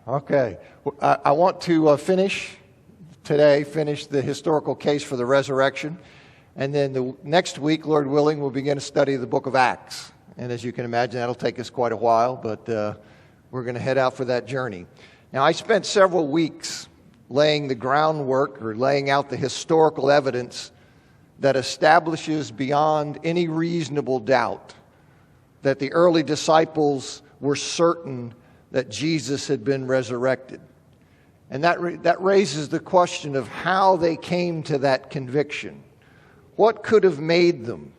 Okay. I want to finish the historical case for the resurrection. And then the next week, Lord willing, we'll begin to study the book of Acts. And as you can imagine, that'll take us quite a while, but we're going to head out for that journey. Now, I spent several weeks laying the groundwork or laying out the historical evidence that establishes beyond any reasonable doubt that the early disciples were certain that Jesus had been resurrected. And that raises the question of how they came to that conviction. What could have made them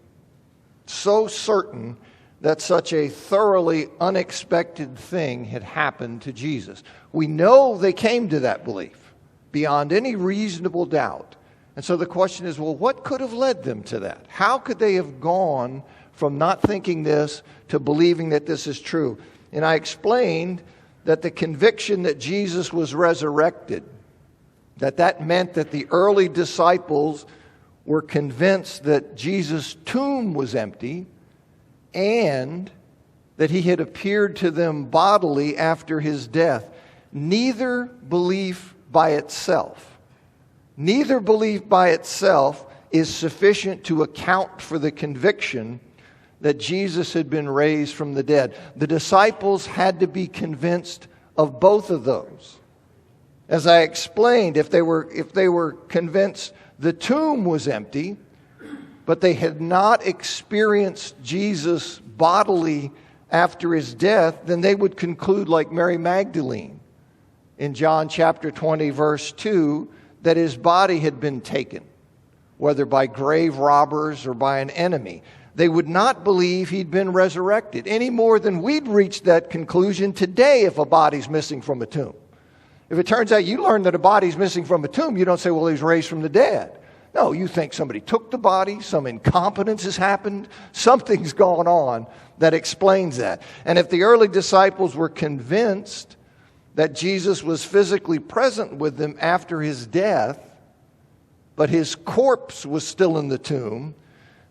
so certain that such a thoroughly unexpected thing had happened to Jesus? We know they came to that belief beyond any reasonable doubt. And so the question is, well, what could have led them to that? How could they have gone from not thinking this to believing that this is true? And I explained that the conviction that Jesus was resurrected, that meant that the early disciples were convinced that Jesus' tomb was empty and that he had appeared to them bodily after his death. Neither belief by itself is sufficient to account for the conviction that Jesus had been raised from the dead. The disciples had to be convinced of both of those. As I explained, if they were convinced the tomb was empty, but they had not experienced Jesus bodily after his death, then they would conclude like Mary Magdalene in John chapter 20, verse 2, that his body had been taken, whether by grave robbers or by an enemy. They would not believe he'd been resurrected any more than we'd reach that conclusion today if a body's missing from a tomb. If it turns out you learn that a body's missing from a tomb, you don't say, well, he's raised from the dead. No, you think somebody took the body, some incompetence has happened, something's gone on that explains that. And if the early disciples were convinced that Jesus was physically present with them after his death, but his corpse was still in the tomb,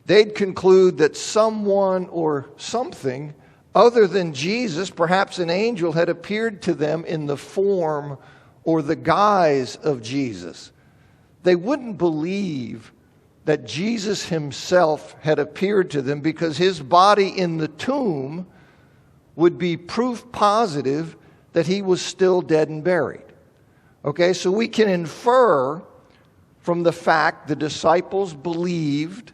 they'd conclude that someone or something other than Jesus, perhaps an angel, had appeared to them in the form or the guise of Jesus. They wouldn't believe that Jesus himself had appeared to them because his body in the tomb would be proof positive that he was still dead and buried. Okay, so we can infer from the fact the disciples believed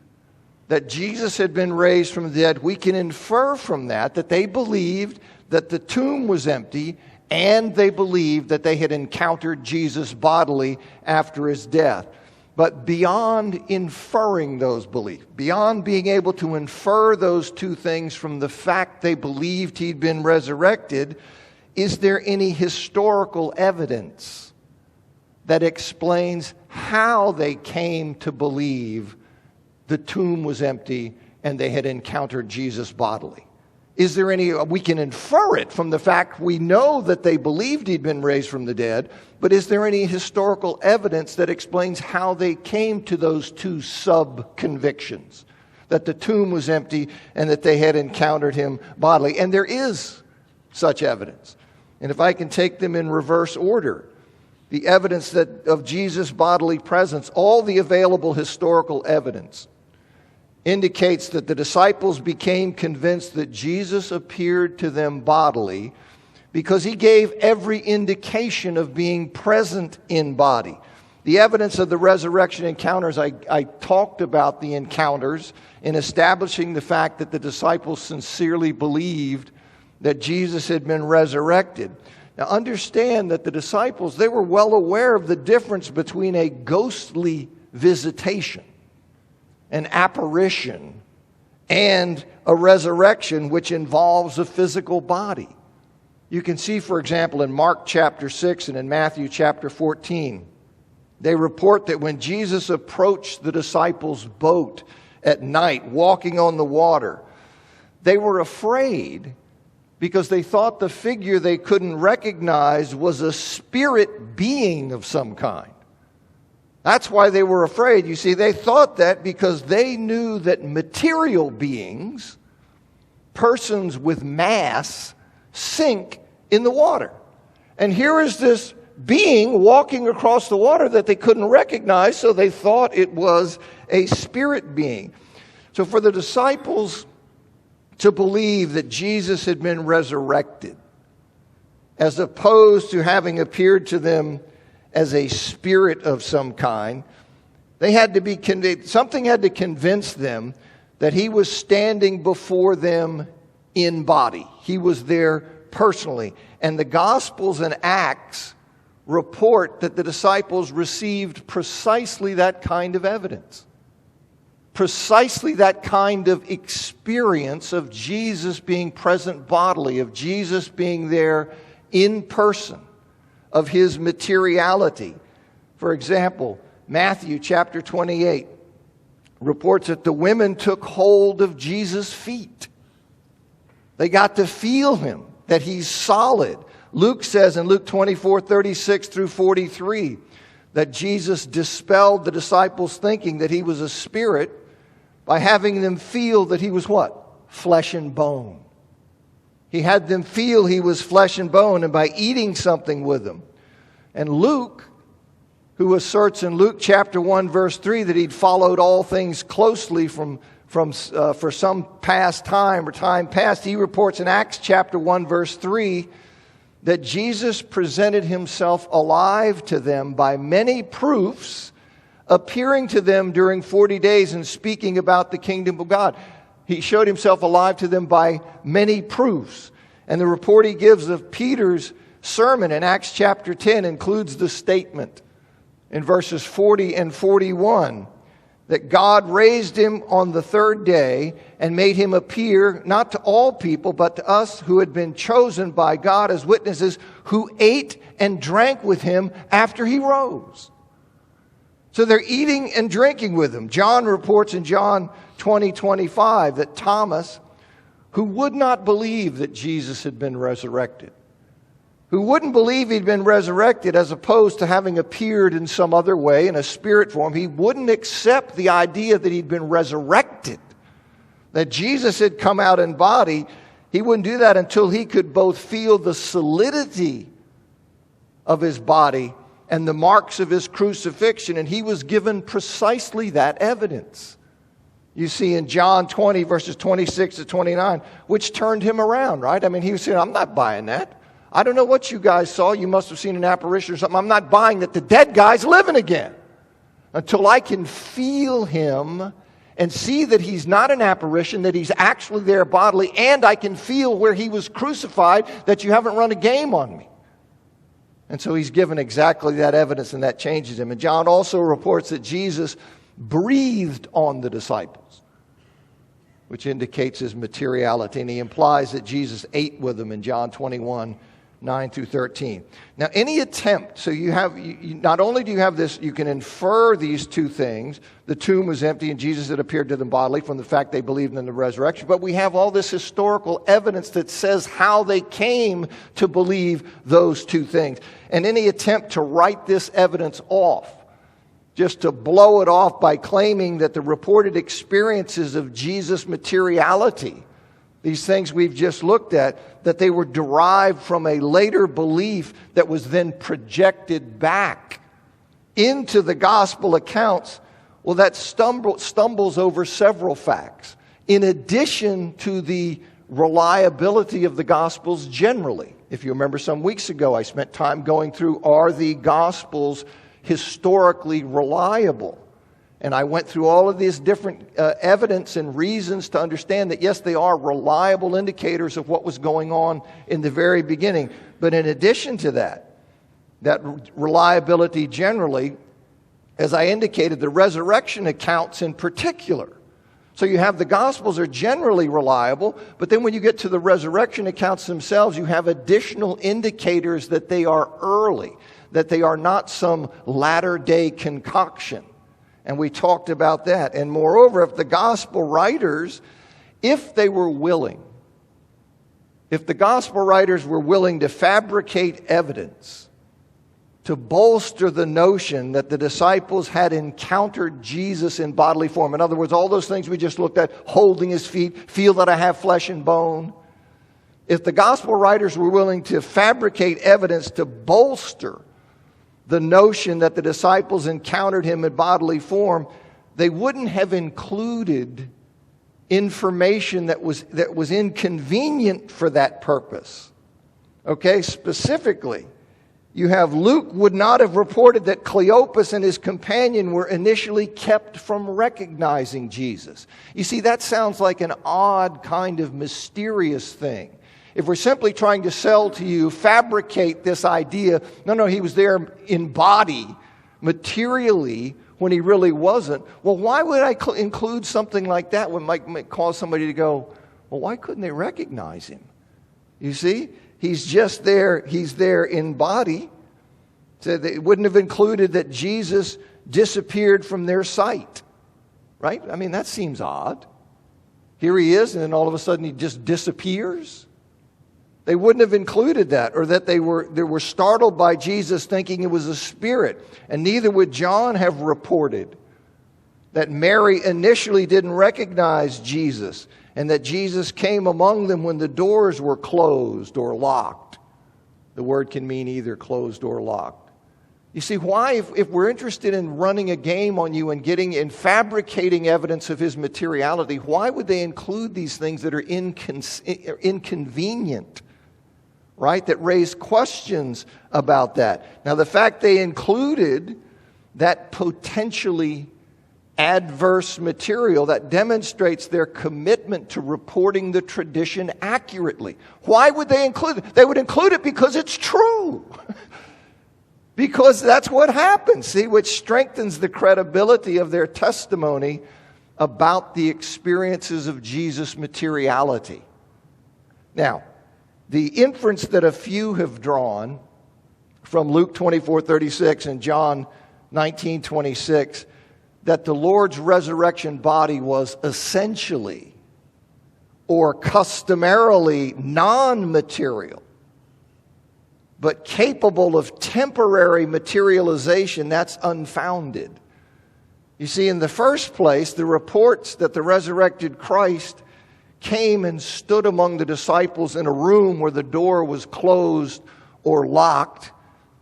that Jesus had been raised from the dead. We can infer from that they believed that the tomb was empty and they believed that they had encountered Jesus bodily after his death. But beyond inferring those beliefs, beyond being able to infer those two things from the fact they believed he'd been resurrected, is there any historical evidence that explains how they came to believe the tomb was empty and they had encountered Jesus bodily? Is there any, we can infer it from the fact we know that they believed he'd been raised from the dead, but is there any historical evidence that explains how they came to those two sub-convictions? That the tomb was empty and that they had encountered him bodily. And there is such evidence. And if I can take them in reverse order, the evidence of Jesus' bodily presence, all the available historical evidence indicates that the disciples became convinced that Jesus appeared to them bodily because he gave every indication of being present in body. The evidence of the resurrection encounters, I talked about the encounters in establishing the fact that the disciples sincerely believed that Jesus had been resurrected. Now understand that the disciples, they were well aware of the difference between a ghostly visitation, an apparition, and a resurrection which involves a physical body. You can see, for example, in Mark chapter 6 and in Matthew chapter 14, they report that when Jesus approached the disciples' boat at night, walking on the water, they were afraid because they thought the figure they couldn't recognize was a spirit being of some kind. That's why they were afraid. You see, they thought that because they knew that material beings, persons with mass, sink in the water. And here is this being walking across the water that they couldn't recognize, so they thought it was a spirit being. So for the disciples to believe that Jesus had been resurrected, as opposed to having appeared to them as a spirit of some kind, they had to be something had to convince them that he was standing before them in body. He was there personally. And the Gospels and Acts report that the disciples received precisely that kind of evidence. Precisely that kind of experience of Jesus being present bodily, of Jesus being there in person, of his materiality. For example, Matthew chapter 28 reports that the women took hold of Jesus' feet. They got to feel him, that he's solid. Luke says in Luke 24:36 through 43 that Jesus dispelled the disciples' thinking that he was a spirit by having them feel that he was what? Flesh and bone. He had them feel he was flesh and bone, and by eating something with them. And Luke, who asserts in Luke chapter 1 verse 3 that he'd followed all things closely for some past time or time past, he reports in Acts chapter 1 verse 3 that Jesus presented himself alive to them by many proofs, appearing to them during 40 days and speaking about the kingdom of God. He showed himself alive to them by many proofs. And the report he gives of Peter's sermon in Acts chapter 10 includes the statement in verses 40 and 41 that God raised him on the third day and made him appear not to all people, but to us who had been chosen by God as witnesses, who ate and drank with him after he rose. So they're eating and drinking with him. John reports in John 20:25 that Thomas, who would not believe that Jesus had been resurrected, who wouldn't believe he'd been resurrected as opposed to having appeared in some other way in a spirit form, he wouldn't accept the idea that he'd been resurrected, that Jesus had come out in body. He wouldn't do that until he could both feel the solidity of his body and the marks of his crucifixion, and he was given precisely that evidence. You see in John 20, verses 26 to 29, which turned him around, right? I mean, he was saying, I'm not buying that. I don't know what you guys saw. You must have seen an apparition or something. I'm not buying that the dead guy's living again until I can feel him and see that he's not an apparition, that he's actually there bodily, and I can feel where he was crucified, that you haven't run a game on me. And so he's given exactly that evidence, and that changes him. And John also reports that Jesus breathed on the disciples, which indicates his materiality. And he implies that Jesus ate with them in John 21, 9 through 13. Now, any attempt, so not only do you have this, you can infer these two things. The tomb was empty and Jesus had appeared to them bodily from the fact they believed in the resurrection. But we have all this historical evidence that says how they came to believe those two things. And any attempt to write this evidence off, just to blow it off by claiming that the reported experiences of Jesus' materiality, these things we've just looked at, that they were derived from a later belief that was then projected back into the gospel accounts, well, that stumbles over several facts. In addition to the reliability of the gospels generally. If you remember some weeks ago, I spent time going through, are the gospels historically reliable? And I went through all of these different evidence and reasons to understand that, yes, they are reliable indicators of what was going on in the very beginning. But in addition to that reliability generally, as I indicated, the resurrection accounts in particular. So you have the Gospels are generally reliable, but then when you get to the resurrection accounts themselves, you have additional indicators that they are early, that they are not some latter-day concoction. And we talked about that. And moreover, if the gospel writers, if the gospel writers were willing to fabricate evidence to bolster the notion that the disciples had encountered Jesus in bodily form, in other words, all those things we just looked at, holding his feet, feel that I have flesh and bone, If the gospel writers were willing to fabricate evidence to bolster the notion that the disciples encountered him in bodily form, they wouldn't have included information that was inconvenient for that purpose. Okay, specifically, you have Luke would not have reported that Cleopas and his companion were initially kept from recognizing Jesus. You see, that sounds like an odd kind of mysterious thing. If we're simply trying to sell to you, fabricate this idea, no, he was there in body, materially, when he really wasn't. Well, why would I include something like that when might cause somebody to go, well, why couldn't they recognize him? You see, he's just there, he's there in body. So they wouldn't have included that Jesus disappeared from their sight, right? I mean, that seems odd. Here he is, and then all of a sudden he just disappears. They wouldn't have included that, or that they were startled by Jesus thinking it was a spirit. And neither would John have reported that Mary initially didn't recognize Jesus, and that Jesus came among them when the doors were closed or locked. The word can mean either closed or locked. You see, why, if we're interested in running a game on you and fabricating evidence of his materiality, why would they include these things that are inconvenient? Right? That raise questions about that. Now, the fact they included that potentially adverse material, that demonstrates their commitment to reporting the tradition accurately. Why would they include it? They would include it because it's true. Because that's what happens, see, which strengthens the credibility of their testimony about the experiences of Jesus' materiality. Now, the inference that a few have drawn from Luke 24:36 and John 19:26, that the Lord's resurrection body was essentially or customarily non-material, but capable of temporary materialization, that's unfounded. You see, in the first place, the reports that the resurrected Christ came and stood among the disciples in a room where the door was closed or locked.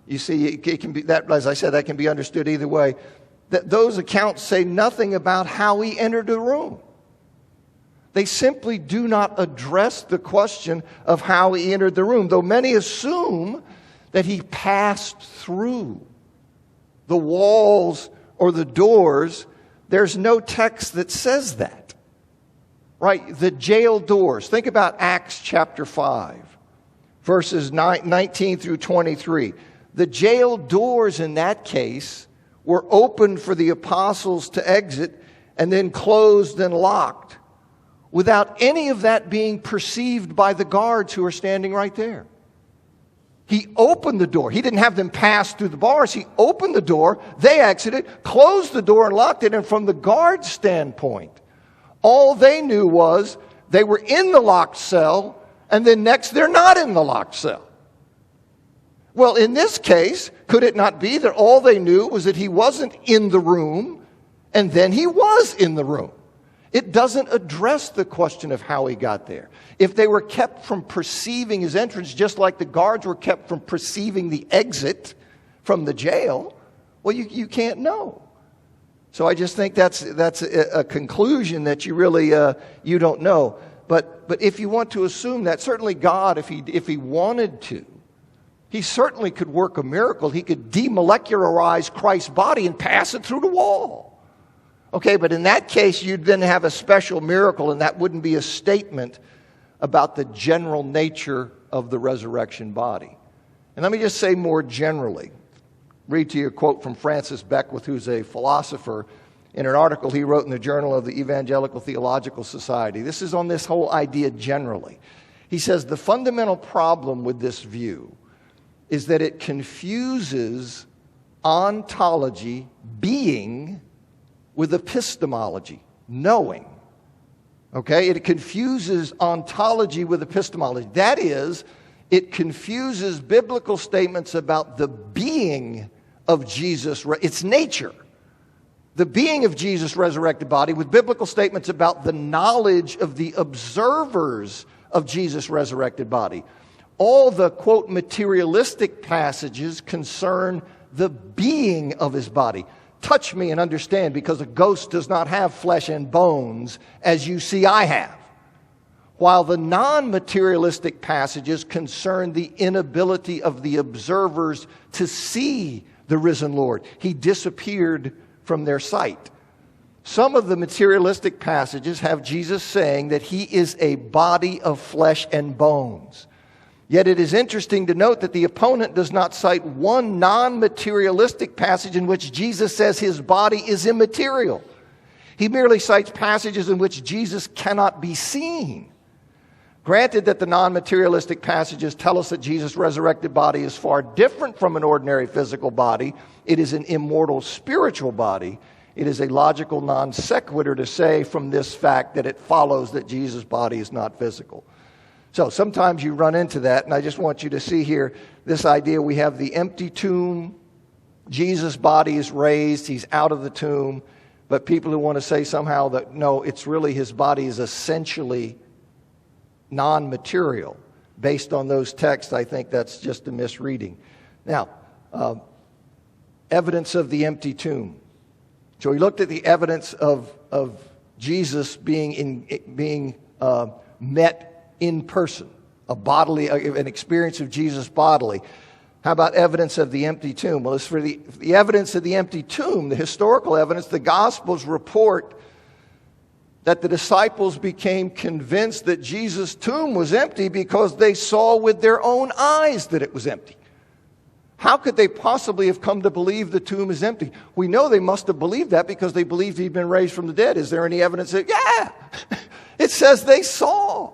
You see, it can be that, as I said, that can be understood either way. That those accounts say nothing about how he entered the room. They simply do not address the question of how he entered the room, though many assume that he passed through the walls or the doors. There's no text that says that. Right, the jail doors. Think about Acts chapter 5, verses 19 through 23. The jail doors in that case were opened for the apostles to exit and then closed and locked without any of that being perceived by the guards who are standing right there. He opened the door. He didn't have them pass through the bars. He opened the door. They exited, closed the door and locked it. And from the guard's standpoint, all they knew was they were in the locked cell, and then next they're not in the locked cell. Well, in this case, could it not be that all they knew was that he wasn't in the room, and then he was in the room? It doesn't address the question of how he got there. If they were kept from perceiving his entrance, just like the guards were kept from perceiving the exit from the jail, well, you can't know. So I just think that's a conclusion that you really you don't know. But if you want to assume that, certainly God, if he wanted to, he certainly could work a miracle. He could demolecularize Christ's body and pass it through the wall. Okay, but in that case, you'd then have a special miracle, and that wouldn't be a statement about the general nature of the resurrection body. And let me just say more generally. Read to you a quote from Francis Beckwith, who's a philosopher, in an article he wrote in the Journal of the Evangelical Theological Society. This is on this whole idea generally. He says, the fundamental problem with this view is that it confuses ontology, being, with epistemology, knowing. Okay? It confuses ontology with epistemology. That is, it confuses biblical statements about the being of Jesus, its nature, the being of Jesus' resurrected body, with biblical statements about the knowledge of the observers of Jesus' resurrected body. All the, quote, materialistic passages concern the being of his body. Touch me and understand, because a ghost does not have flesh and bones as you see I have. While the non-materialistic passages concern the inability of the observers to see the risen Lord. He disappeared from their sight. Some of the materialistic passages have Jesus saying that he is a body of flesh and bones. Yet it is interesting to note that the opponent does not cite one non-materialistic passage in which Jesus says his body is immaterial. He merely cites passages in which Jesus cannot be seen. Granted that the non-materialistic passages tell us that Jesus' resurrected body is far different from an ordinary physical body. It is an immortal spiritual body. It is a logical non sequitur to say from this fact that it follows that Jesus' body is not physical. So sometimes you run into that, and I just want you to see here this idea. We have the empty tomb. Jesus' body is raised. He's out of the tomb. But people who want to say somehow that, no, it's really his body is essentially non-material. Based on those texts, I think that's just a misreading. Now, evidence of the empty tomb. So we looked at the evidence of Jesus being met in person, an experience of Jesus bodily. How about evidence of the empty tomb? Well, as for the evidence of the empty tomb, the historical evidence, the Gospels report that the disciples became convinced that Jesus' tomb was empty because they saw with their own eyes that it was empty. How could they possibly have come to believe the tomb is empty? We know they must have believed that because they believed he'd been raised from the dead. Is there any evidence that, yeah, it says they saw.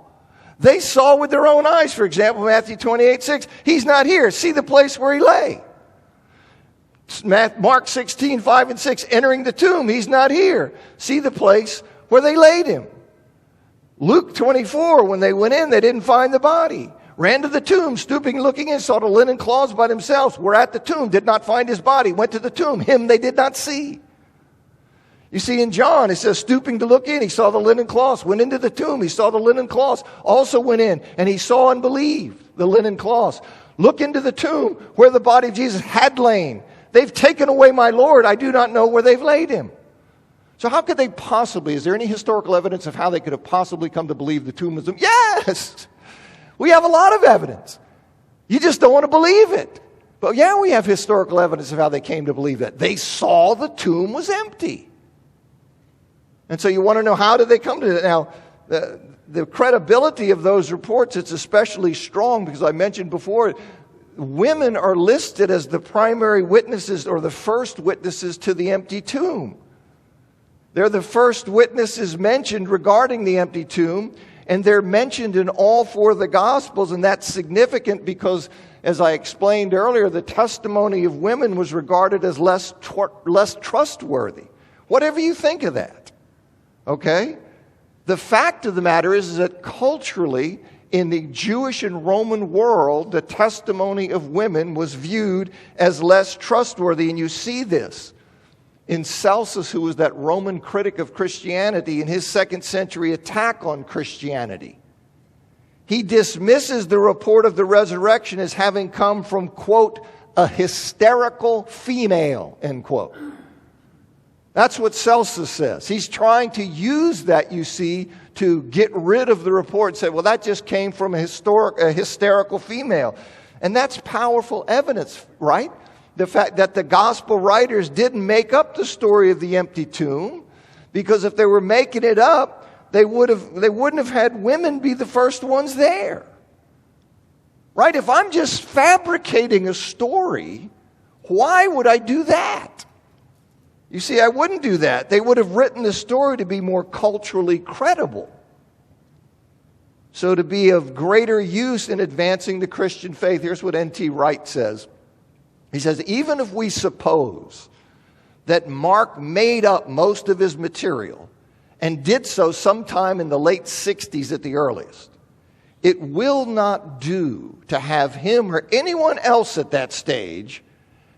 They saw with their own eyes. For example, Matthew 28:6, he's not here. See the place where he lay. Mark 16:5 and 6, entering the tomb, he's not here. See the place where they laid him. Luke 24, when they went in, they didn't find the body. Ran to the tomb, stooping, looking in, saw the linen cloths by themselves. Were at the tomb, did not find his body. Went to the tomb, him they did not see. You see in John, it says, stooping to look in, he saw the linen cloths. Went into the tomb, he saw the linen cloths. Also went in, and he saw and believed the linen cloths. Look into the tomb where the body of Jesus had lain. They've taken away my Lord. I do not know where they've laid him. So how could they possibly, is there any historical evidence of how they could have possibly come to believe the tomb was empty? Yes! We have a lot of evidence. You just don't want to believe it. But yeah, we have historical evidence of how they came to believe that. They saw the tomb was empty. And so you want to know, how did they come to it? Now, the credibility of those reports, it's especially strong because I mentioned before, women are listed as the primary witnesses or the first witnesses to the empty tomb. They're the first witnesses mentioned regarding the empty tomb, and they're mentioned in all four of the Gospels, and that's significant because, as I explained earlier, the testimony of women was regarded as less trustworthy. Whatever you think of that, okay? The fact of the matter is that culturally, in the Jewish and Roman world, the testimony of women was viewed as less trustworthy, and you see this in Celsus, who was that Roman critic of Christianity, in his 2nd century attack on Christianity. He dismisses the report of the resurrection as having come from, quote, a hysterical female, end quote. That's what Celsus says. He's trying to use that, you see, to get rid of the report and say, well, that just came from a hysterical female. And that's powerful evidence, right? The fact that the gospel writers didn't make up the story of the empty tomb, because if they were making it up, they wouldn't have had women be the first ones there. Right? If I'm just fabricating a story, why would I do that? You see, I wouldn't do that. They would have written the story to be more culturally credible. So to be of greater use in advancing the Christian faith. Here's what N.T. Wright says. He says, even if we suppose that Mark made up most of his material and did so sometime in the late 60s at the earliest, it will not do to have him or anyone else at that stage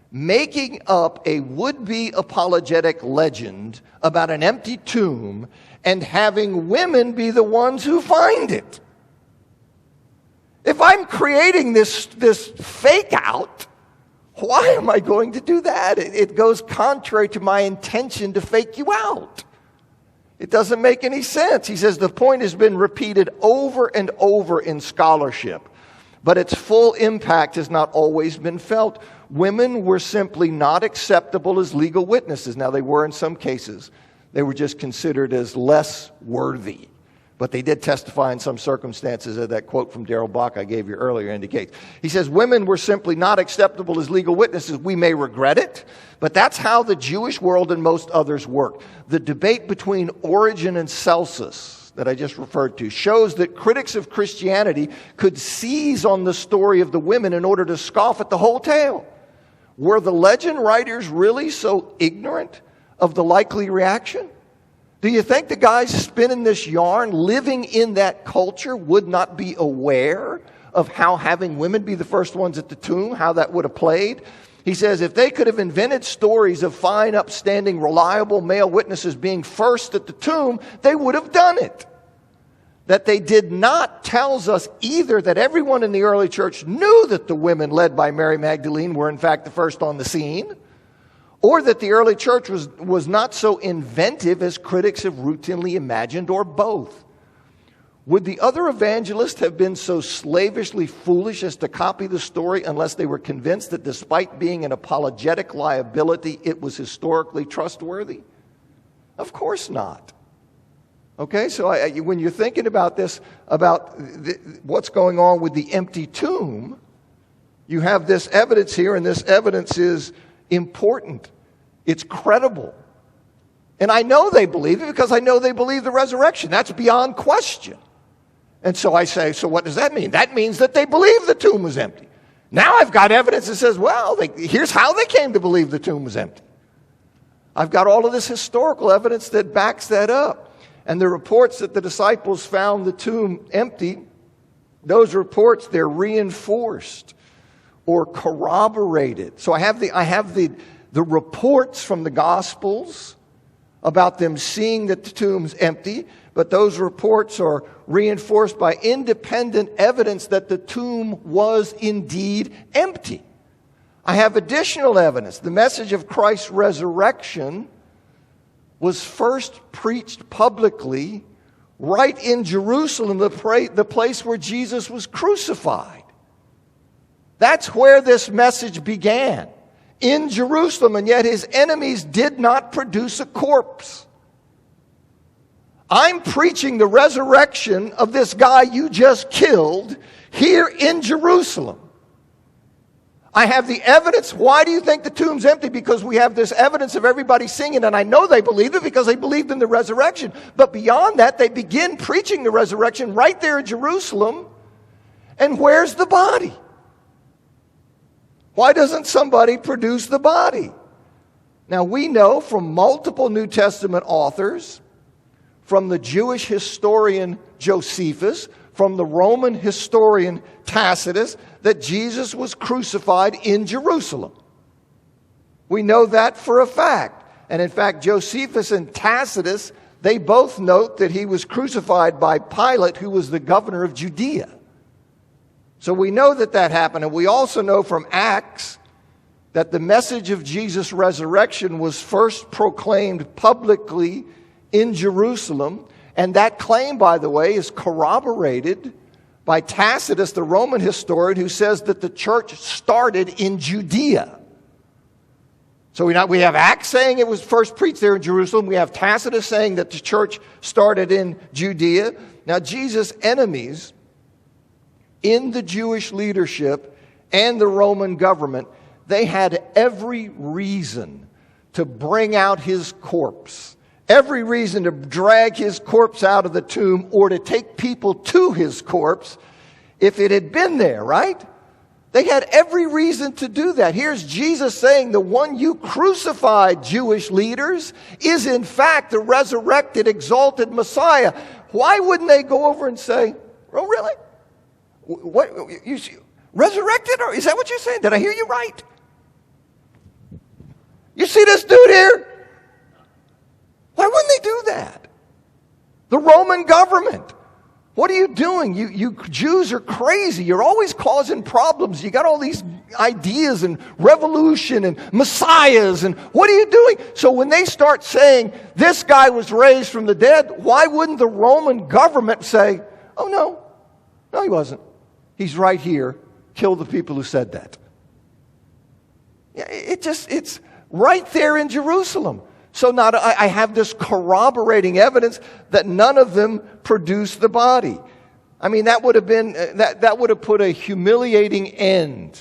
making up a would-be apologetic legend about an empty tomb and having women be the ones who find it. If I'm creating this fake out, why am I going to do that? It goes contrary to my intention to fake you out. It doesn't make any sense. He says the point has been repeated over and over in scholarship, but its full impact has not always been felt. Women were simply not acceptable as legal witnesses. Now, they were in some cases. They were just considered as less worthy. But they did testify in some circumstances, as that quote from Darrell Bock I gave you earlier indicates. He says, women were simply not acceptable as legal witnesses. We may regret it, but that's how the Jewish world and most others work. The debate between Origen and Celsus that I just referred to shows that critics of Christianity could seize on the story of the women in order to scoff at the whole tale. Were the legend writers really so ignorant of the likely reaction? Do you think the guys spinning this yarn, living in that culture, would not be aware of how having women be the first ones at the tomb, how that would have played? He says if they could have invented stories of fine, upstanding, reliable male witnesses being first at the tomb, they would have done it. That they did not tells us either that everyone in the early church knew that the women led by Mary Magdalene were in fact the first on the scene, or that the early church was not so inventive as critics have routinely imagined, or both. Would the other evangelists have been so slavishly foolish as to copy the story unless they were convinced that despite being an apologetic liability, it was historically trustworthy? Of course not. Okay, so when you're thinking about this, about what's going on with the empty tomb, you have this evidence here, and this evidence is important. It's credible. And I know they believe it because I know they believe the resurrection. That's beyond question. And so I say, so what does that mean? That means that they believe the tomb was empty. Now I've got evidence that says, well, here's how they came to believe the tomb was empty. I've got all of this historical evidence that backs that up. And the reports that the disciples found the tomb empty, those reports, they're reinforced or corroborated. So I have the reports from the Gospels about them seeing that the tomb's empty, but those reports are reinforced by independent evidence that the tomb was indeed empty. I have additional evidence. The message of Christ's resurrection was first preached publicly right in Jerusalem, the place where Jesus was crucified. That's where this message began, in Jerusalem, and yet his enemies did not produce a corpse. I'm preaching the resurrection of this guy you just killed here in Jerusalem. I have the evidence. Why do you think the tomb's empty? Because we have this evidence of everybody singing, and I know they believed it because they believed in the resurrection. But beyond that, they begin preaching the resurrection right there in Jerusalem. And where's the body? Why doesn't somebody produce the body? Now, we know from multiple New Testament authors, from the Jewish historian Josephus, from the Roman historian Tacitus, that Jesus was crucified in Jerusalem. We know that for a fact. And in fact, Josephus and Tacitus, they both note that he was crucified by Pilate, who was the governor of Judea. So we know that that happened. And we also know from Acts that the message of Jesus' resurrection was first proclaimed publicly in Jerusalem. And that claim, by the way, is corroborated by Tacitus, the Roman historian, who says that the church started in Judea. So we have Acts saying it was first preached there in Jerusalem. We have Tacitus saying that the church started in Judea. Now, Jesus' enemies in the Jewish leadership and the Roman government, they had every reason to bring out his corpse. Every reason to drag his corpse out of the tomb or to take people to his corpse if it had been there, right? They had every reason to do that. Here's Jesus saying the one you crucified, Jewish leaders, is in fact the resurrected, exalted Messiah. Why wouldn't they go over and say, oh, really? What, you resurrected? Or is that what you're saying? Did I hear you right? You see this dude here? Why wouldn't they do that? The Roman government, What are you doing? You Jews are crazy. You're always causing problems. You got all these ideas and revolution and messiahs, and what are you doing? So when they start saying this guy was raised from the dead, why wouldn't the Roman government say, oh no, he wasn't. He's right here. Kill the people who said that. It's right there in Jerusalem. So I have this corroborating evidence that none of them produced the body. I mean, that would have been that would have put a humiliating end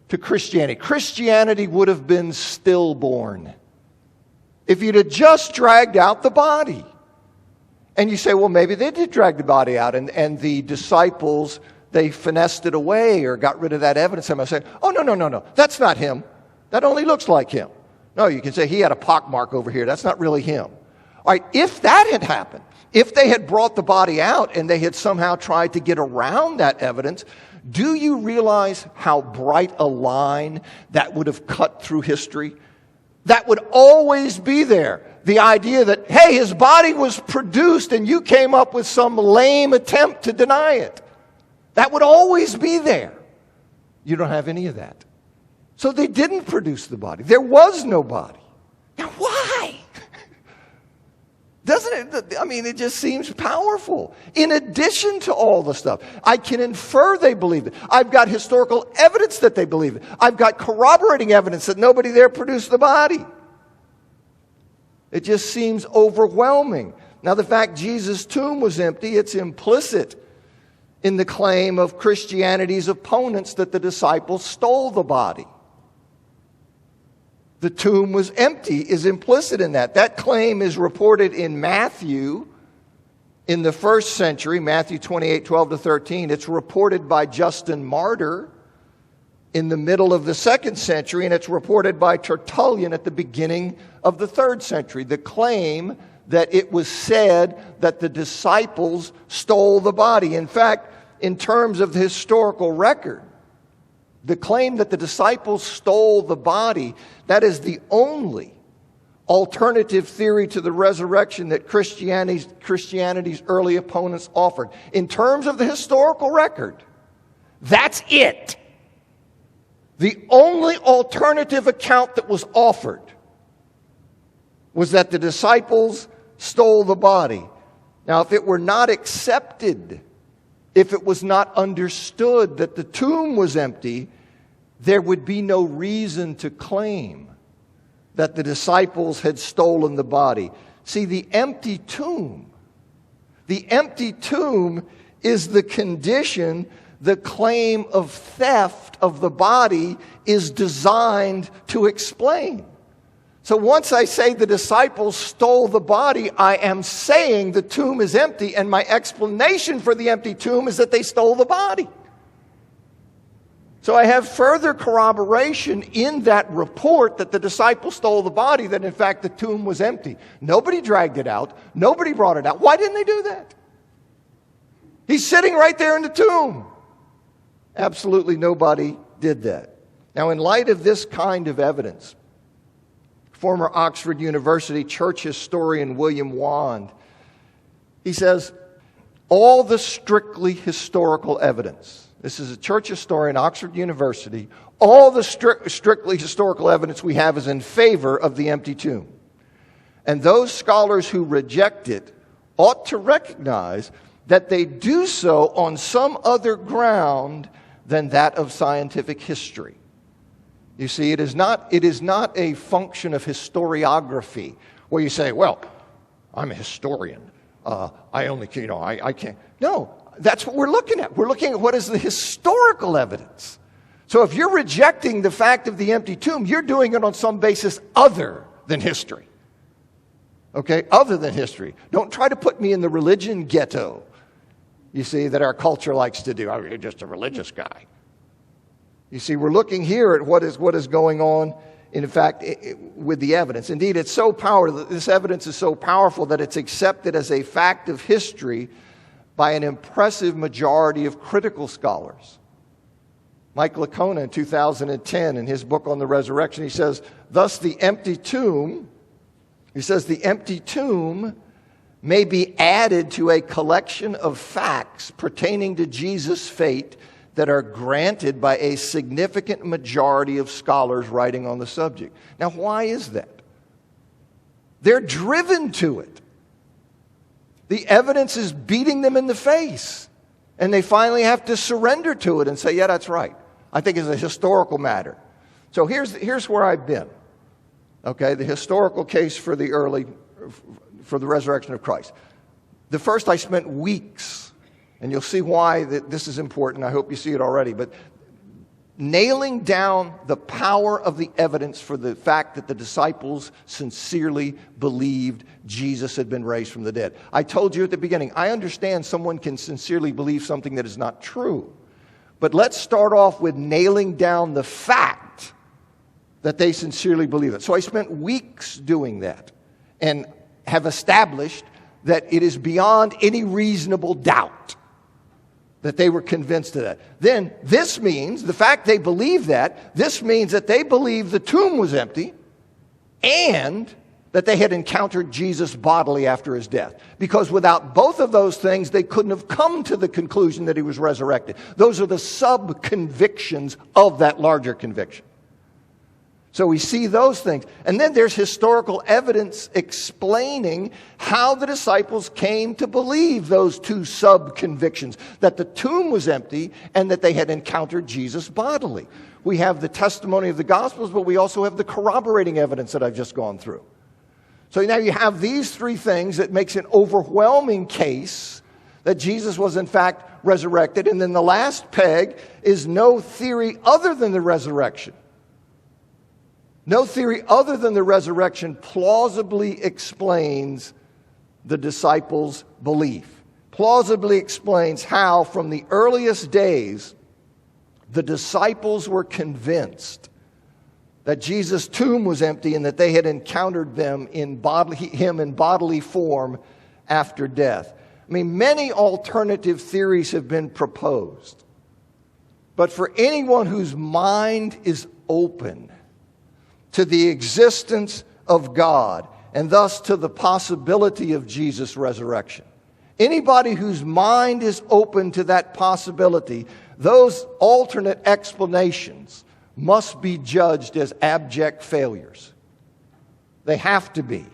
to Christianity. Christianity would have been stillborn if you'd have just dragged out the body. And you say, well, maybe they did drag the body out, and the disciples, they finessed it away or got rid of that evidence. And I say, oh, no, that's not him. That only looks like him. No, you can say he had a pockmark over here. That's not really him. All right, if that had happened, if they had brought the body out and they had somehow tried to get around that evidence, do you realize how bright a line that would have cut through history? That would always be there. The idea that, hey, his body was produced and you came up with some lame attempt to deny it. That would always be there. You don't have any of that. So they didn't produce the body. There was no body. Now why? Doesn't it? I mean, it just seems powerful. In addition to all the stuff, I can infer they believed it. I've got historical evidence that they believe it. I've got corroborating evidence that nobody there produced the body. It just seems overwhelming. Now, the fact Jesus' tomb was empty, it's implicit in the claim of Christianity's opponents that the disciples stole the body. The tomb was empty is implicit in that. That claim is reported in Matthew in the first century, Matthew 28, 12 to 13. It's reported by Justin Martyr in the middle of the second century, and it's reported by Tertullian at the beginning of the third century. The claim that it was said that the disciples stole the body. In fact, in terms of the historical record, the claim that the disciples stole the body, that is the only alternative theory to the resurrection that Christianity's early opponents offered. In terms of the historical record, that's it. The only alternative account that was offered was that the disciples stole the body. Now, if it were not accepted, if it was not understood that the tomb was empty, there would be no reason to claim that the disciples had stolen the body. See, the empty tomb is the condition the claim of theft of the body is designed to explain. So once I say the disciples stole the body, I am saying the tomb is empty, and my explanation for the empty tomb is that they stole the body. So I have further corroboration in that report that the disciples stole the body, that in fact the tomb was empty. Nobody dragged it out. Nobody brought it out. Why didn't they do that? He's sitting right there in the tomb. Absolutely nobody did that. Now, in light of this kind of evidence, former Oxford University church historian William Wand, he says, all the strictly historical evidence, this is a church historian, Oxford University, all the strictly historical evidence we have is in favor of the empty tomb. And those scholars who reject it ought to recognize that they do so on some other ground than that of scientific history. You see, it is not a function of historiography where you say, well, I'm a historian. I can't. No, that's what we're looking at. We're looking at what is the historical evidence. So if you're rejecting the fact of the empty tomb, you're doing it on some basis other than history. Okay, other than history. Don't try to put me in the religion ghetto, you see, that our culture likes to do. Oh, you're just a religious guy. You see, we're looking here at what is going on, in fact, with the evidence. Indeed, it's so powerful, this evidence is so powerful that it's accepted as a fact of history by an impressive majority of critical scholars. Mike Licona in 2010, in his book on the resurrection, he says, thus the empty tomb may be added to a collection of facts pertaining to Jesus' fate that are granted by a significant majority of scholars writing on the subject. Now, why is that? They're driven to it. The evidence is beating them in the face. And they finally have to surrender to it and say, yeah, that's right. I think it's a historical matter. So here's where I've been. Okay, the historical case for the resurrection of Christ. The first, I spent weeks, and you'll see why this is important. I hope you see it already. But nailing down the power of the evidence for the fact that the disciples sincerely believed Jesus had been raised from the dead. I told you at the beginning, I understand someone can sincerely believe something that is not true. But let's start off with nailing down the fact that they sincerely believe it. So I spent weeks doing that and have established that it is beyond any reasonable doubt that they were convinced of that. Then this means, the fact they believe that, this means that they believe the tomb was empty and that they had encountered Jesus bodily after his death. Because without both of those things, they couldn't have come to the conclusion that he was resurrected. Those are the sub-convictions of that larger conviction. So we see those things. And then there's historical evidence explaining how the disciples came to believe those two sub-convictions, that the tomb was empty and that they had encountered Jesus bodily. We have the testimony of the Gospels, but we also have the corroborating evidence that I've just gone through. So now you have these three things that makes an overwhelming case that Jesus was in fact resurrected. And then the last peg is no theory other than the resurrection. No theory other than the resurrection plausibly explains the disciples' belief. Plausibly explains how, from the earliest days, the disciples were convinced that Jesus' tomb was empty and that they had encountered him in bodily form after death. I mean, many alternative theories have been proposed. But for anyone whose mind is open to the existence of God, and thus to the possibility of Jesus' resurrection. Anybody whose mind is open to that possibility, those alternate explanations must be judged as abject failures. They have to be.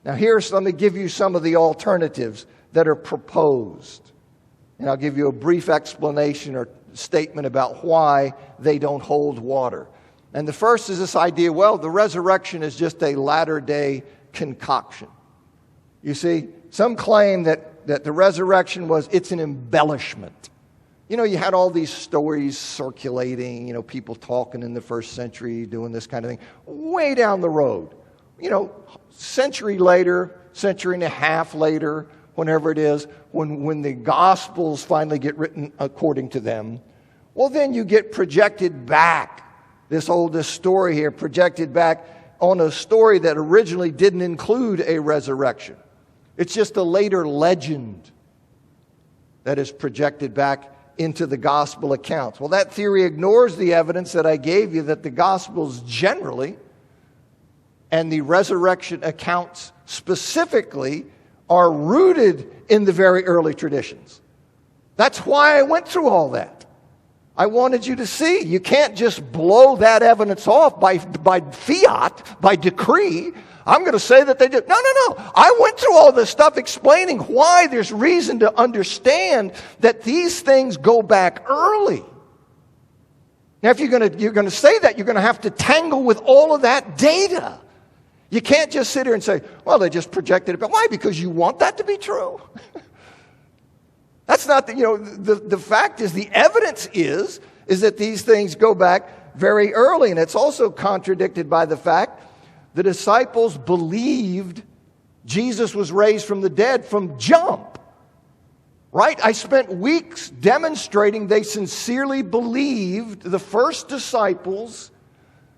Now let me give you some of the alternatives that are proposed. And I'll give you a brief explanation or statement about why they don't hold water. And the first is this idea, well, the resurrection is just a latter-day concoction. You see, some claim that the resurrection it's an embellishment. You know, you had all these stories circulating, people talking in the first century, doing this kind of thing. Way down the road, century later, century and a half later, whenever it is, when the Gospels finally get written according to them, well, then you get projected back. This oldest story here projected back on a story that originally didn't include a resurrection. It's just a later legend that is projected back into the gospel accounts. Well, that theory ignores the evidence that I gave you that the Gospels generally and the resurrection accounts specifically are rooted in the very early traditions. That's why I went through all that. I wanted you to see. You can't just blow that evidence off by fiat, by decree. I'm going to say that they did. No. I went through all this stuff explaining why there's reason to understand that these things go back early. Now, if you're going to say that, you're going to have to tangle with all of that data. You can't just sit here and say, well, they just projected it. But why? Because you want that to be true. That's not the fact is, the evidence is that these things go back very early. And it's also contradicted by the fact the disciples believed Jesus was raised from the dead from jump. Right? I spent weeks demonstrating they sincerely believed, the first disciples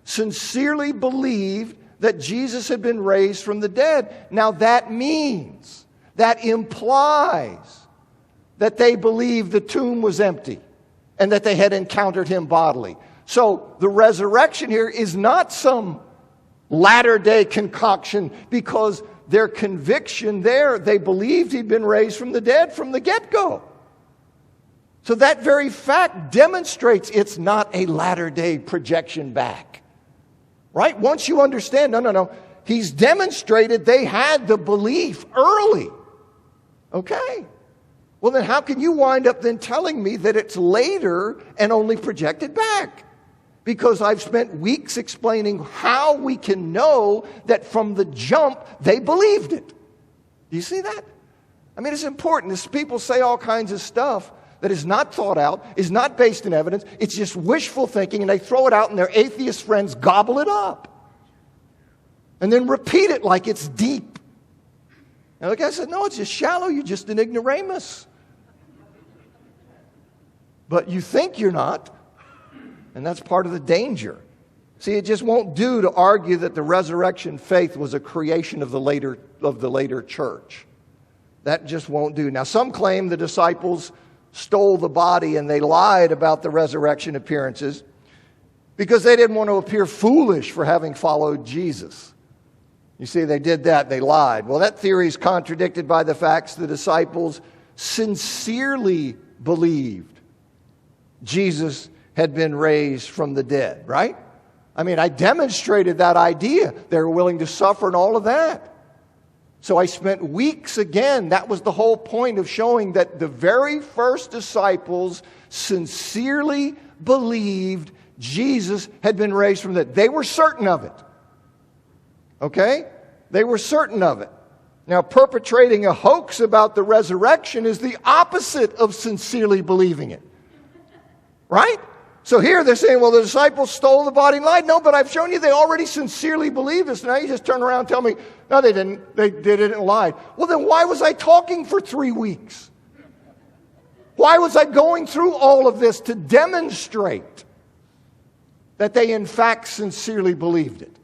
sincerely believed that Jesus had been raised from the dead. Now that means, that implies that they believed the tomb was empty and that they had encountered him bodily. So the resurrection here is not some latter-day concoction because their conviction there, they believed he'd been raised from the dead from the get-go. So that very fact demonstrates it's not a latter-day projection back. Right? Once you understand, no. He's demonstrated they had the belief early. Okay. Well, then how can you wind up then telling me that it's later and only projected back? Because I've spent weeks explaining how we can know that from the jump they believed it. Do you see that? I mean, it's important. As people say all kinds of stuff that is not thought out, is not based in evidence, it's just wishful thinking, and they throw it out and their atheist friends gobble it up. And then repeat it like it's deep. And the guy said, no, it's just shallow, you're just an ignoramus. But you think you're not, and that's part of the danger. See, it just won't do to argue that the resurrection faith was a creation of the later church. That just won't do. Now, some claim the disciples stole the body and they lied about the resurrection appearances because they didn't want to appear foolish for having followed Jesus. You see, they did that. They lied. Well, that theory is contradicted by the facts the disciples sincerely believed Jesus had been raised from the dead, right? I mean, I demonstrated that idea. They were willing to suffer and all of that. So I spent weeks again. That was the whole point of showing that the very first disciples sincerely believed Jesus had been raised from the dead. They were certain of it. Okay? They were certain of it. Now, perpetrating a hoax about the resurrection is the opposite of sincerely believing it. Right? So here they're saying, well, the disciples stole the body and lied. No, but I've shown you they already sincerely believed this. Now you just turn around and tell me, no, they didn't. They didn't lie. Well, then why was I talking for 3 weeks? Why was I going through all of this to demonstrate that they in fact sincerely believed it?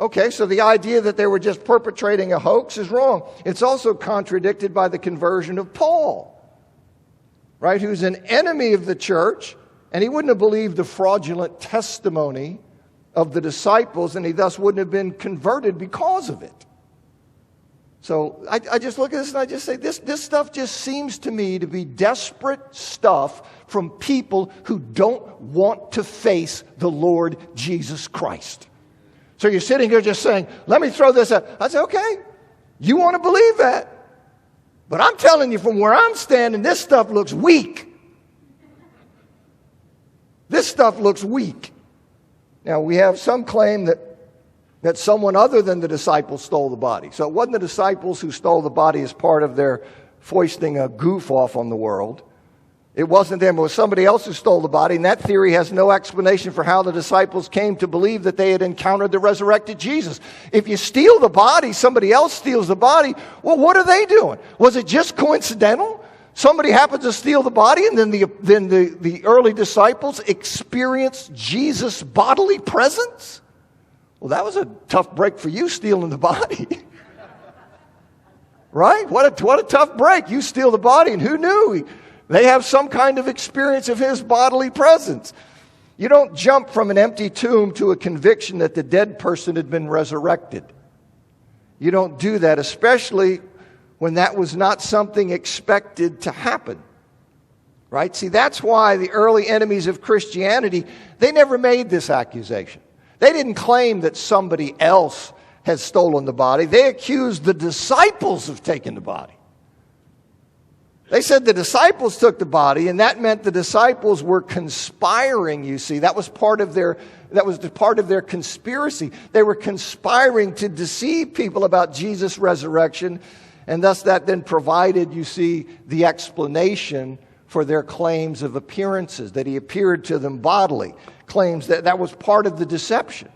Okay, so the idea that they were just perpetrating a hoax is wrong. It's also contradicted by the conversion of Paul, right, who's an enemy of the church. And he wouldn't have believed the fraudulent testimony of the disciples, and he thus wouldn't have been converted because of it. So I just look at this and I just say, this stuff just seems to me to be desperate stuff from people who don't want to face the Lord Jesus Christ. So you're sitting here just saying, let me throw this out. I say, okay, you want to believe that. But I'm telling you from where I'm standing, this stuff looks weak. This stuff looks weak. Now, we have some claim that someone other than the disciples stole the body. So it wasn't the disciples who stole the body as part of their foisting a goof off on the world. It wasn't them. It was somebody else who stole the body. And that theory has no explanation for how the disciples came to believe that they had encountered the resurrected Jesus. If you steal the body, somebody else steals the body, well, what are they doing? Was it just coincidental? Somebody happens to steal the body, and then the early disciples experienced Jesus' bodily presence? Well, that was a tough break for you, stealing the body. Right? What a tough break. You steal the body, and who knew? They have some kind of experience of his bodily presence. You don't jump from an empty tomb to a conviction that the dead person had been resurrected. You don't do that, especially when that was not something expected to happen. Right? See, that's why the early enemies of Christianity, they never made this accusation. They didn't claim that somebody else had stolen the body. They accused the disciples of taking the body. They said the disciples took the body, and that meant the disciples were conspiring, you see. That was part of their conspiracy. They were conspiring to deceive people about Jesus' resurrection, and thus that then provided, you see, the explanation for their claims of appearances, that he appeared to them bodily. Claims that was part of the deception.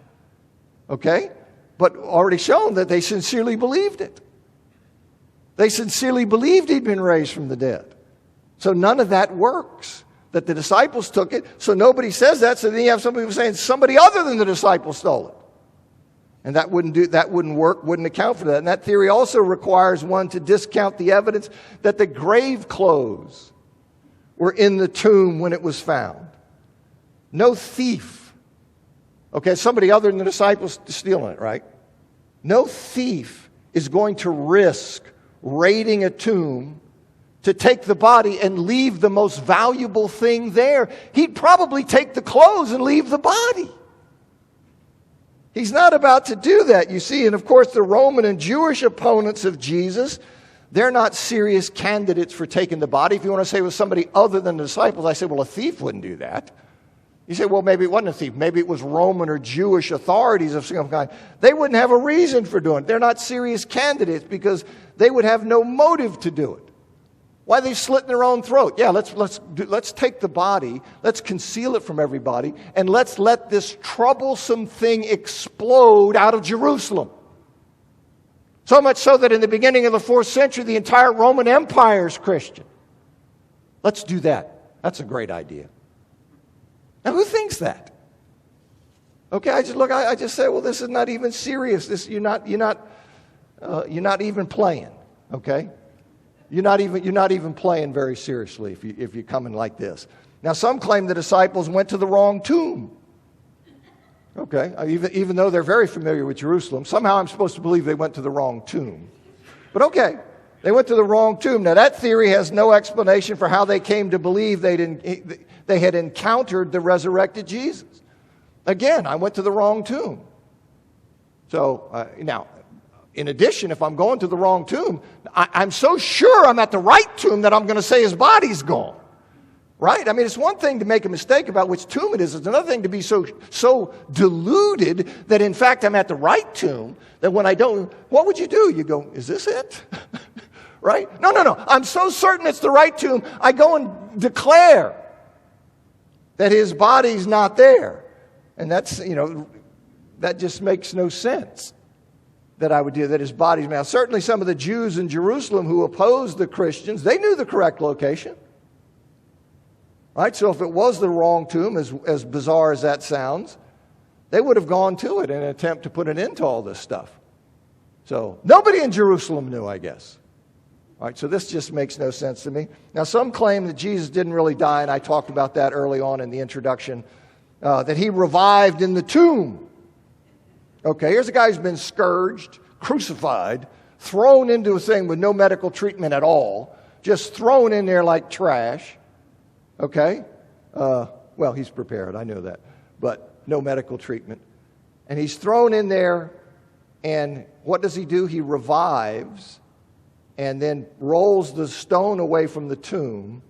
Okay? But already shown that they sincerely believed it. They sincerely believed he'd been raised from the dead. So none of that works. That the disciples took it, so nobody says that, so then you have some people saying somebody other than the disciples stole it. And that wouldn't work, wouldn't account for that. And that theory also requires one to discount the evidence that the grave clothes were in the tomb when it was found. No thief. Okay, somebody other than the disciples stealing it, right? No thief is going to risk raiding a tomb to take the body and leave the most valuable thing there? He'd probably take the clothes and leave the body. He's not about to do that, you see. And of course, the Roman and Jewish opponents of Jesus, they're not serious candidates for taking the body. If you want to say it was somebody other than the disciples, I say, well, a thief wouldn't do that. You say, well, maybe it wasn't a thief. Maybe it was Roman or Jewish authorities of some kind. They wouldn't have a reason for doing it. They're not serious candidates because they would have no motive to do it. Why are they slitting their own throat? Yeah, let's take the body, let's conceal it from everybody, and let's let this troublesome thing explode out of Jerusalem. So much so that in the beginning of the 4th century, the entire Roman Empire is Christian. Let's do that. That's a great idea. Now, who thinks that? Okay, I just say, well, this is not even serious. You're not even playing. Okay. You're not even playing very seriously if you're coming like this. Now, some claim the disciples went to the wrong tomb. Okay, even though they're very familiar with Jerusalem, somehow I'm supposed to believe they went to the wrong tomb. But okay, they went to the wrong tomb. Now, that theory has no explanation for how they came to believe they had encountered the resurrected Jesus. Again, I went to the wrong tomb. So, now, in addition, if I'm going to the wrong tomb, I'm so sure I'm at the right tomb that I'm going to say his body's gone. Right? I mean, it's one thing to make a mistake about which tomb it is. It's another thing to be so deluded that, in fact, I'm at the right tomb, that when I don't, what would you do? You go, is this it? Right? No. I'm so certain it's the right tomb, I go and declare that his body's not there. And that's, that just makes no sense that I would do that his body's now. Certainly some of the Jews in Jerusalem who opposed the Christians, they knew the correct location. Right? So if it was the wrong tomb, as bizarre as that sounds, they would have gone to it in an attempt to put an end to all this stuff. So nobody in Jerusalem knew, I guess. All right, so this just makes no sense to me. Now, some claim that Jesus didn't really die, and I talked about that early on in the introduction, that he revived in the tomb. Okay, here's a guy who's been scourged, crucified, thrown into a thing with no medical treatment at all, just thrown in there like trash. Okay? Well, he's prepared, I know that. But no medical treatment. And he's thrown in there, and what does he do? He revives, and then rolls the stone away from the tomb,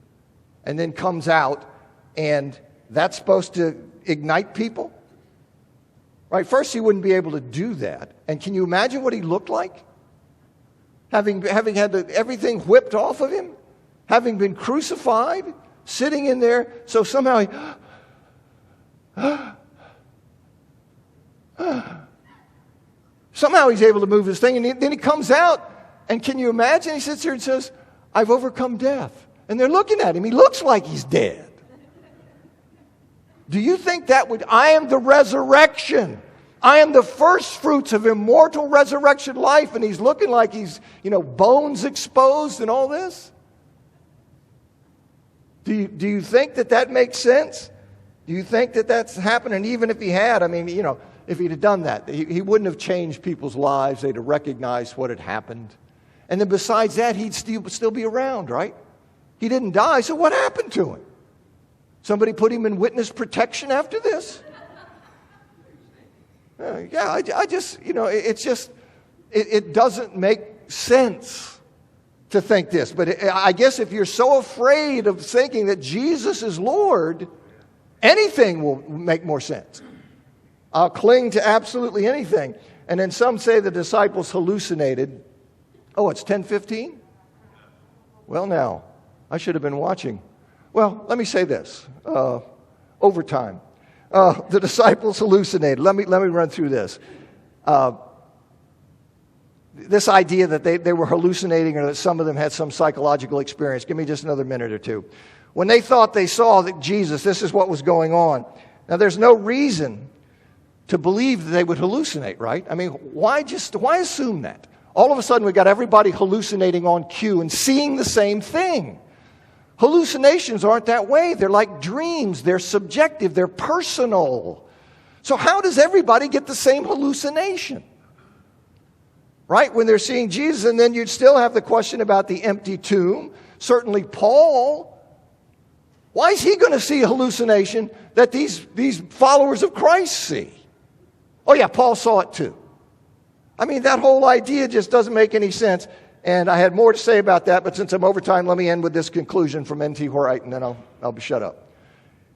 and then comes out, and that's supposed to ignite people? Right? First, he wouldn't be able to do that. And can you imagine what he looked like? Having had everything whipped off of him? Having been crucified? Sitting in there, so somehow he's able to move this thing, and then he comes out, and can you imagine? He sits there and says, I've overcome death. And they're looking at him. He looks like he's dead. Do you think I am the resurrection. I am the first fruits of immortal resurrection life, and he's looking like he's, bones exposed and all this? Do you think that makes sense? Do you think that that's happening? Even if he had, if he'd have done that, he wouldn't have changed people's lives. They'd have recognized what had happened. And then besides that, he'd still be around, right? He didn't die, so what happened to him? Somebody put him in witness protection after this? It doesn't make sense to think this. But I guess if you're so afraid of thinking that Jesus is Lord, anything will make more sense. I'll cling to absolutely anything. And then some say the disciples hallucinated. Oh, it's 10:15? Well, now, I should have been watching. Well, let me say this. Overtime. The disciples hallucinated. Let me run through this. This idea that they were hallucinating or that some of them had some psychological experience. Give me just another minute or two. When they thought they saw that Jesus, this is what was going on. Now, there's no reason to believe that they would hallucinate, right? I mean, why assume that? All of a sudden, we've got everybody hallucinating on cue and seeing the same thing. Hallucinations aren't that way. They're like dreams. They're subjective. They're personal. So how does everybody get the same hallucination? right? When they're seeing Jesus, and then you'd still have the question about the empty tomb. Certainly Paul, why is he going to see a hallucination that these followers of Christ see? Oh yeah, Paul saw it too. I mean, that whole idea just doesn't make any sense. And I had more to say about that, but since I'm over time, let me end with this conclusion from N.T. Wright, and then I'll be shut up.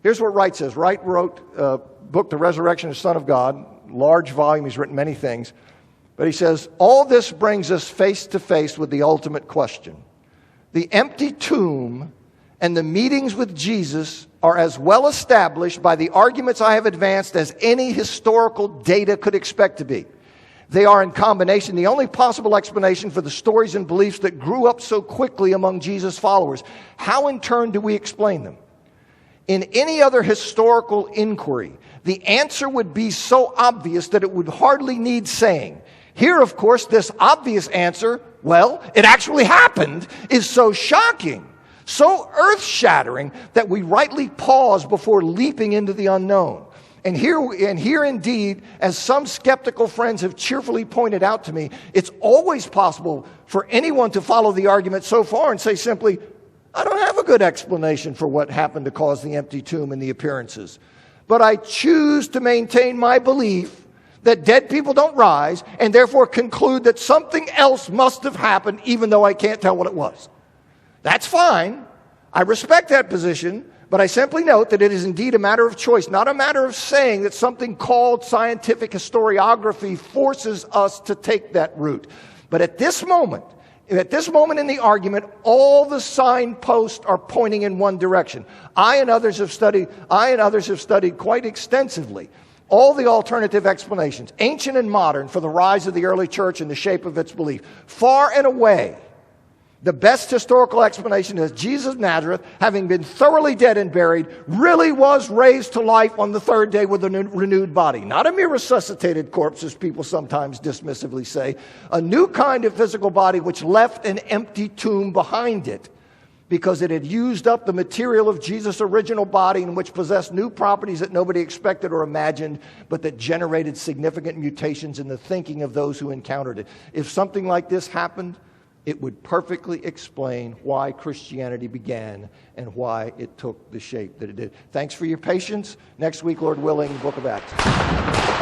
Here's what Wright says. Wright wrote a book, The Resurrection of the Son of God, large volume. He's written many things. But he says, all this brings us face to face with the ultimate question. The empty tomb and the meetings with Jesus are as well established by the arguments I have advanced as any historical data could expect to be. They are in combination the only possible explanation for the stories and beliefs that grew up so quickly among Jesus' followers. How in turn do we explain them? In any other historical inquiry, the answer would be so obvious that it would hardly need saying. Here, of course, this obvious answer, well, it actually happened, is so shocking, so earth-shattering that we rightly pause before leaping into the unknown. And here indeed, as some skeptical friends have cheerfully pointed out to me, it's always possible for anyone to follow the argument so far and say simply, I don't have a good explanation for what happened to cause the empty tomb and the appearances. But I choose to maintain my belief that dead people don't rise, and therefore conclude that something else must have happened, even though I can't tell what it was. That's fine. I respect that position. But I simply note that it is indeed a matter of choice, not a matter of saying that something called scientific historiography forces us to take that route. But at this moment in the argument, all the signposts are pointing in one direction. I and others have studied quite extensively all the alternative explanations, ancient and modern, for the rise of the early church and the shape of its belief. Far and away, the best historical explanation is Jesus of Nazareth, having been thoroughly dead and buried, really was raised to life on the third day with a renewed body. Not a mere resuscitated corpse, as people sometimes dismissively say. A new kind of physical body which left an empty tomb behind it because it had used up the material of Jesus' original body, and which possessed new properties that nobody expected or imagined, but that generated significant mutations in the thinking of those who encountered it. If something like this happened, it would perfectly explain why Christianity began and why it took the shape that it did. Thanks for your patience. Next week, Lord willing, Book of Acts.